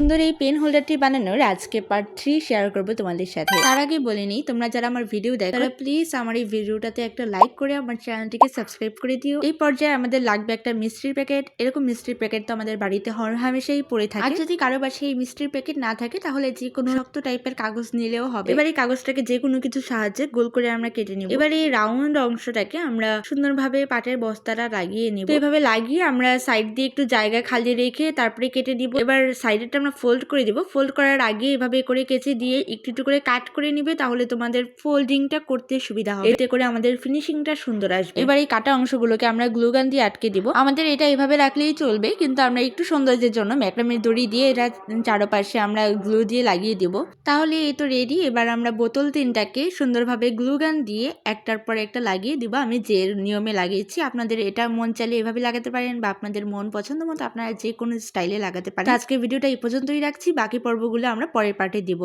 সুন্দর এই পেন হোল্ডারটি বানানোর আজকে পার্ট 3 শেয়ার করব তোমাদের সাথে। তার আগে বলে নিই, তোমরা যারা আমার ভিডিও দেখো তারা প্লিজ আমার এই ভিডিওটাতে একটা লাইক করে আমার চ্যানেলটিকে সাবস্ক্রাইব করে দিও। এই পর্যায়ে আমাদের লাগবে একটা মিষ্টির প্যাকেট। এরকম মিষ্টির প্যাকেট তো আমাদের বাড়িতে হরহামেশাই পড়ে থাকে। আর যদি কারো বাসায় এই মিষ্টির প্যাকেট না থাকে তাহলে যে কোনো শক্ত টাইপের কাগজ নিলেও হবে। এবার এই কাগজটাকে যে কোনো কিছু সাহায্যে গোল করে আমরা কেটে নিব। এবার এই রাউন্ড অংশটাকে আমরা সুন্দরভাবে পাটের বস্তাটা লাগিয়ে নিব। তো এভাবে লাগিয়ে আমরা সাইড দিয়ে একটু জায়গা খালি রেখে তারপরে কেটে দিব। এবার সাইডেরটা আমরা ফোল্ড করে দিব। ফোল্ড করার আগে এভাবে করে কেচে দিয়ে একটু একটু করে কাট করে নিবে, তাহলে তোমাদের ফোল্ডিংটা করতে সুবিধা হবে। এতে করে আমাদের ফিনিশিংটা সুন্দর আসবে। এবার এই কাটা অংশগুলোকে আমরা গ্লু গান দিয়ে আটকে দিব। আমাদের এটা এভাবে রাখলেই চলবে, কিন্তু আমরা একটু সৌন্দর্যের জন্য ম্যাক্রামের দড়ি দিয়ে এটা চারপাশে আমরা গ্লু দিয়ে লাগিয়ে দিব। তাহলে এই তো রেডি। এবার আমরা বোতল তিনটাকে সুন্দরভাবে গ্লু গান দিয়ে একটার পর একটা লাগিয়ে দিব। আমি যে নিয়মে লাগিয়েছি, আপনাদের এটা মন চাইলে এভাবে লাগাতে পারেন বা আপনাদের মন পছন্দ মতো আপনারা যে কোনো স্টাইলে লাগাতে পারেন। আজকের ভিডিওটা এই পর্যন্তই রাখছি, বাকি পর্বগুলো আমরা পরের পার্টে দিব।